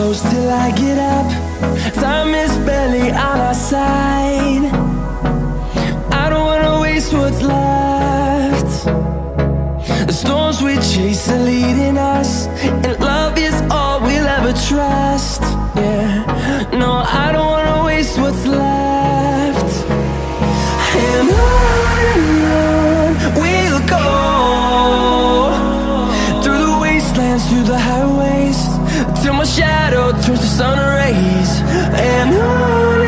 close till I get up. Time is barely on our side. I don't wanna waste what's left. The storms we chase are leading us, and love is all we'll ever trust. Yeah, no, I don't wanna waste what's left. And on we'll go, through the wastelands, through the highways, till my shadow turns to sun rays. And on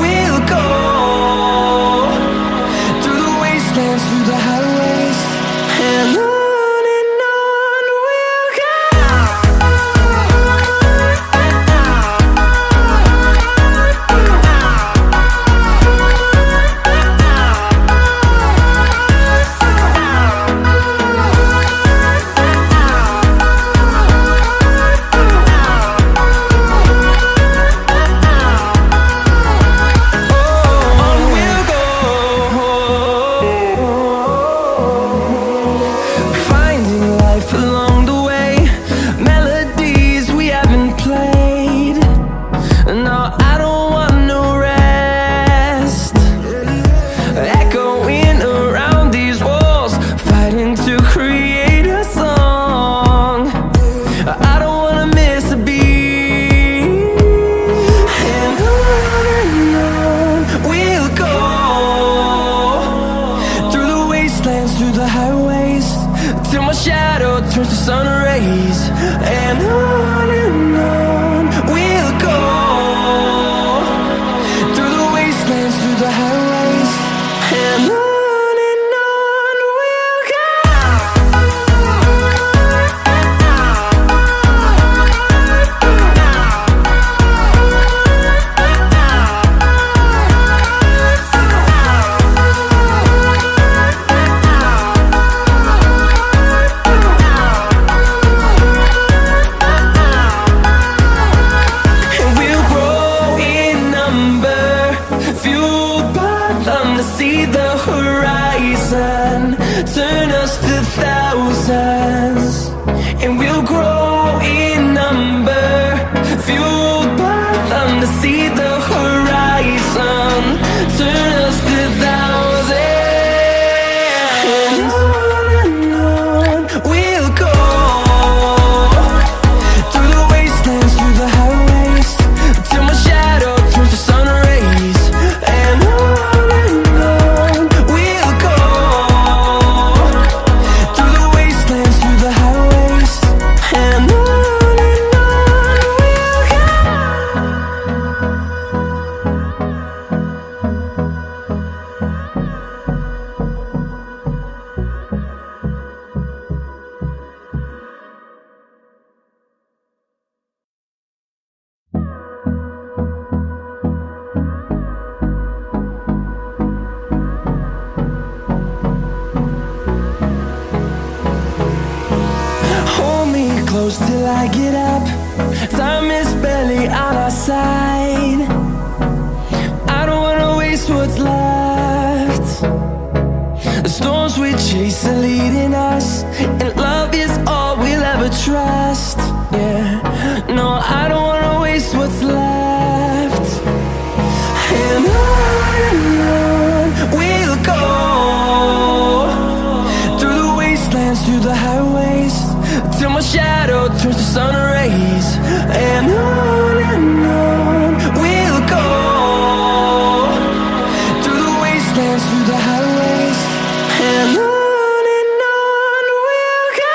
we'll go, through the wastelands, through the highways, and on we'll go. Through the highways, till my shadow turns to sun rays. And on we'll go, through the wastelands, through the highways, and on we'll go. See the horizon, turn us to thousands, and we'll grow in number, fueled by them. To see the horizon, turn us to thousands, and on we'll go, through the wastelands, through the highways, till my shadow turns to sun rays. And close till I get up. Time is barely on our side. I don't wanna waste what's left. The storms we chase are leading us, and love is all we'll ever trust. Yeah, no, I don't wanna waste what's left. And on we'll go, through the wastelands, through the highways, till my shadow turns to sun rays. And on we'll go, through the wastelands, through the highways, and on we'll go.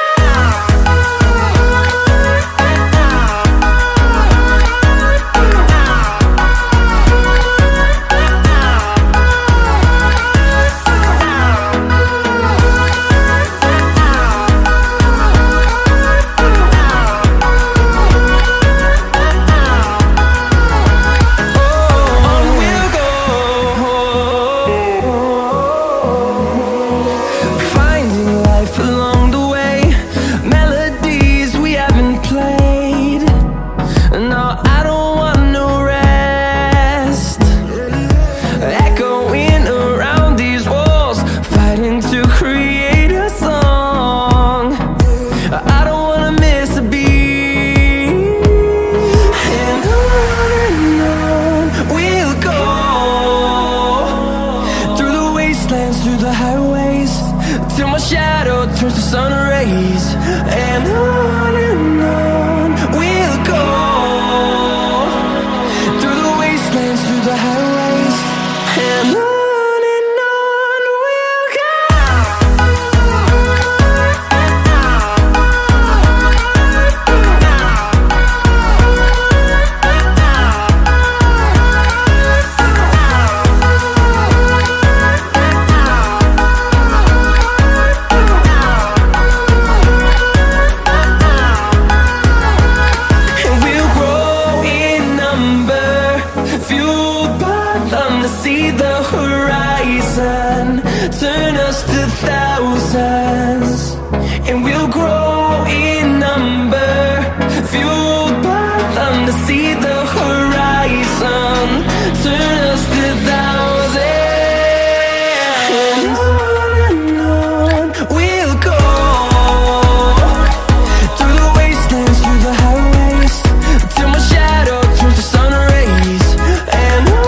and on we'll go. Through the wastelands, through the highways, and on we'll go. See the horizon, turn us to thousands, and we'll grow in number, fueled by them to see the horizon, turn us to thousands, and on we'll go. Through the wastelands, through the highways, till my shadow turns to sun rays, and on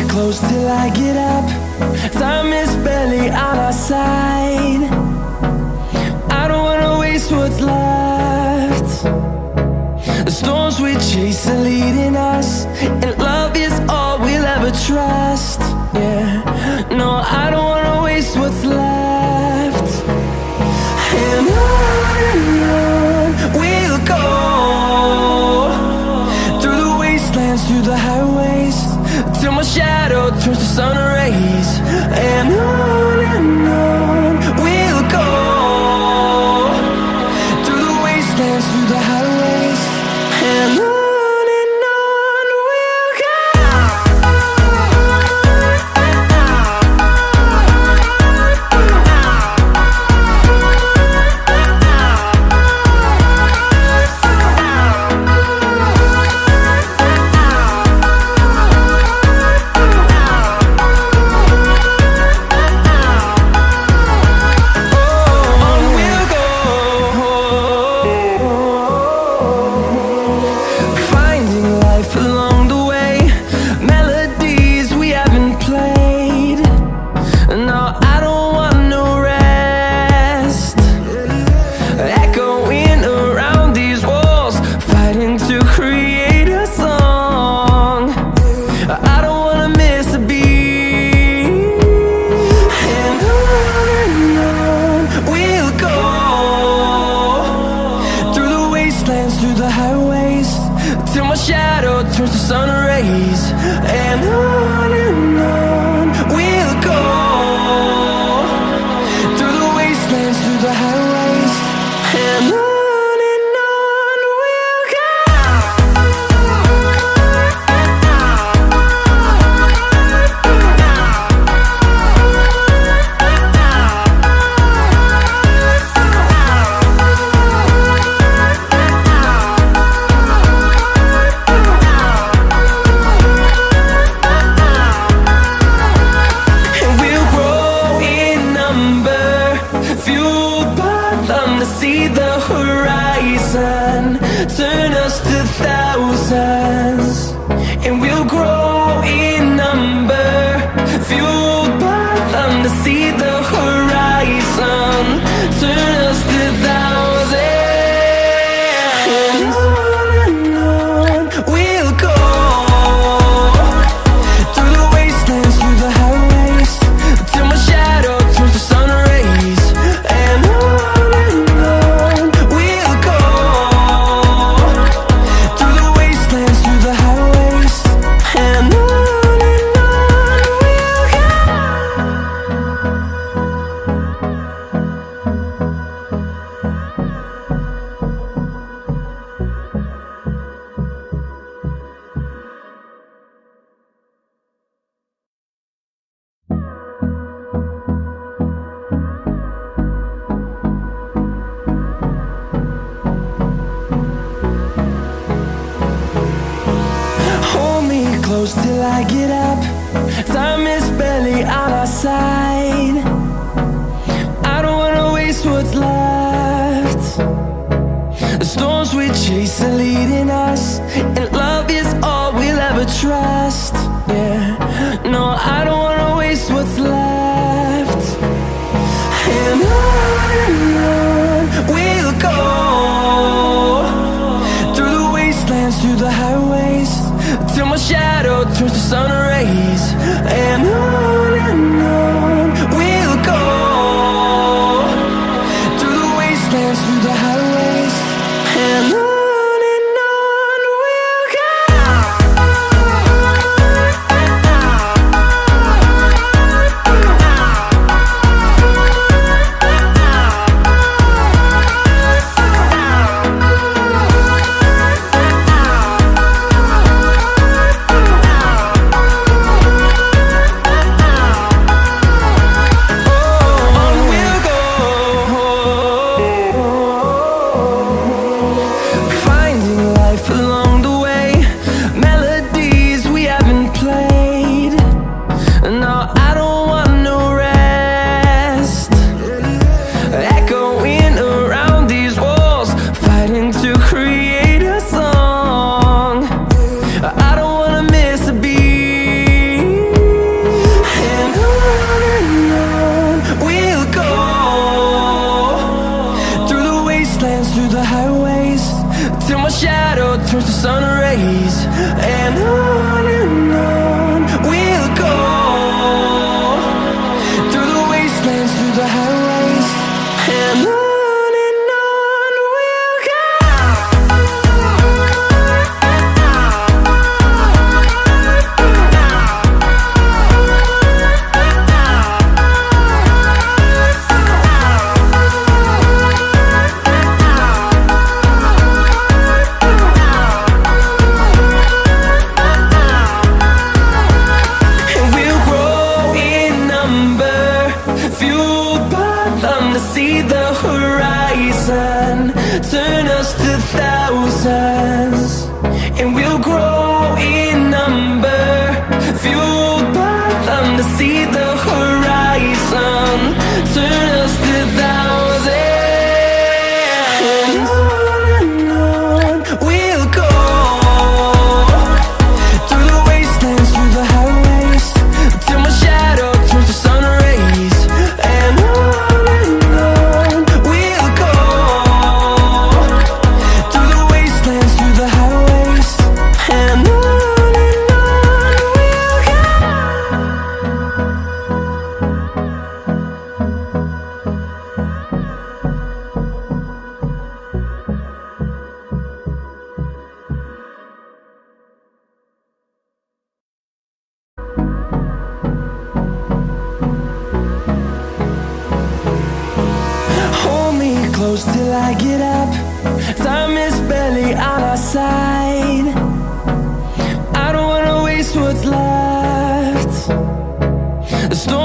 close till I get up. Time is barely on our side. I don't wanna waste what's left. The storms we chase are leading us, and love is all we'll ever trust. Yeah, no, I don't wanna waste what's left. And on we'll go. Through the wastelands, through the highways, till my shadow turns to sun rays, and on we'll go. Through the wastelands, through the highways, and on we'll go. close till I get up. Time is barely on our side. I don't wanna waste what's left. The storms we chase are leading us, and love is all we'll ever trust. Yeah, no, I don't wanna waste what's left. And on we'll go, through the wastelands, through the highways, till my shadow turns to sun rays. And on we'll go, through the wastelands, through the highways, and on we'll go. Through the highways, till my shadow turns to sun rays. And on we'll go, through the wastelands, through the highways, and on we'll go. See the horizon turn us to thousands, and we'll grow in number, fueled by them. To see the horizon turn us to thousands, and on we'll go, through the wastelands, through the highways, till my shadow turns to sun rays. And close till I get up. Time is barely on our side. I don't wanna waste what's left. The storms